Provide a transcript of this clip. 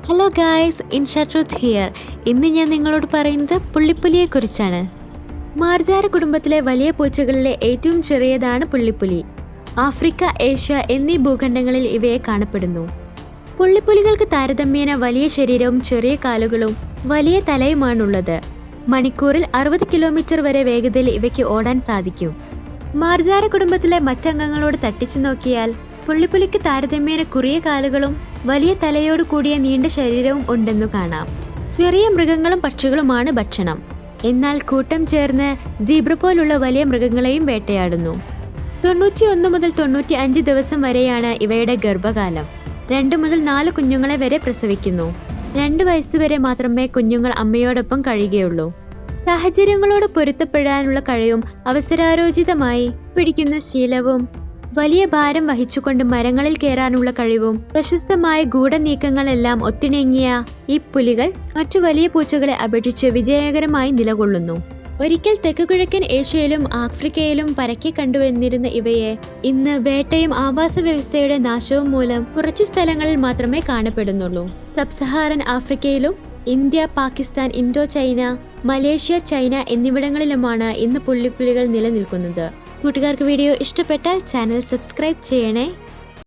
Hello guys, ഇൻഷാ truth here. ഇന്ന് ഞാൻ നിങ്ങളോട് പറയുന്നത് പുള്ളിപ്പുലിയെക്കുറിച്ചാണ്. മാർജാര കുടുംബത്തിലെ വലിയ പൂച്ചകളിലെ ഏറ്റവും ചെറിയതാണ് പുള്ളിപ്പുലി. ആഫ്രിക്ക, ഏഷ്യ എന്നീ ഭൂഖണ്ഡങ്ങളിൽ ഇവയെ കാണപ്പെടുന്നു. പുള്ളിപ്പുലികൾക്ക് താരതമ്യേന വലിയ ശരീരവും ചെറിയ കാലുകളും വലിയ തലയുമാണുള്ളത്. മണിക്കൂറിൽ 60 കിലോമീറ്റർ വരെ വേഗതയിൽ ഇവയ്ക്ക് ഓടാൻ സാധിക്കും. മാർജാര കുടുംബത്തിലെ മറ്റംഗങ്ങളോട് തട്ടിച്ചു നോക്കിയാൽ പുള്ളിപ്പുലിക്ക് താരതമ്യേന കുറിയ കാലുകളും വലിയ തലയോട് കൂടിയ നീണ്ട ശരീരവും ഉണ്ടെന്നു കാണാം. ചെറിയ മൃഗങ്ങളും പക്ഷികളുമാണ് ഭക്ഷണം. എന്നാൽ കൂട്ടം ചേർന്ന് സീബ്ര പോലുള്ള വലിയ മൃഗങ്ങളെയും വേട്ടയാടുന്നു. 91 മുതൽ 95 ദിവസം വരെയാണ് ഇവയുടെ ഗർഭകാലം. 2 മുതൽ 4 കുഞ്ഞുങ്ങളെ വരെ പ്രസവിക്കുന്നു. 2 വയസ്സുവരെ മാത്രമേ കുഞ്ഞുങ്ങൾ അമ്മയോടൊപ്പം കഴിയുകയുള്ളൂ. സാഹചര്യങ്ങളോട് പൊരുത്തപ്പെടാനുള്ള കഴിവും അവസരാരോചിതമായി പിടിക്കുന്ന ശീലവും വലിയ ഭാരം വഹിച്ചുകൊണ്ട് മരങ്ങളിൽ കയറാനുള്ള കഴിവും പ്രശസ്തമായ ഗൂഢനീക്കങ്ങളെല്ലാം ഒത്തിണങ്ങിയ ഈ പുലികൾ മറ്റു വലിയ പൂച്ചകളെ അപേക്ഷിച്ച് വിജയകരമായി നിലകൊള്ളുന്നു. ഒരിക്കൽ തെക്കുകിഴക്കൻ ഏഷ്യയിലും ആഫ്രിക്കയിലും പരക്കെ കണ്ടുവന്നിരുന്ന ഇവയെ ഇന്ന് വേട്ടയും ആവാസ വ്യവസ്ഥയുടെ നാശവും മൂലം കുറച്ചു സ്ഥലങ്ങളിൽ മാത്രമേ കാണപ്പെടുന്നുള്ളൂ. സബ് സഹാറൻ ആഫ്രിക്കയിലും India, Pakistan, Indochina, Malaysia, China എന്നിവിടങ്ങളിലുമാണ് ഇന്ന് പുള്ളിപ്പുലികൾ നിലനിൽക്കുന്നത്. കൂട്ടുകാർക്ക് വീഡിയോ ഇഷ്ടപ്പെട്ടാൽ ചാനൽ സബ്സ്ക്രൈബ് ചെയ്യണേ.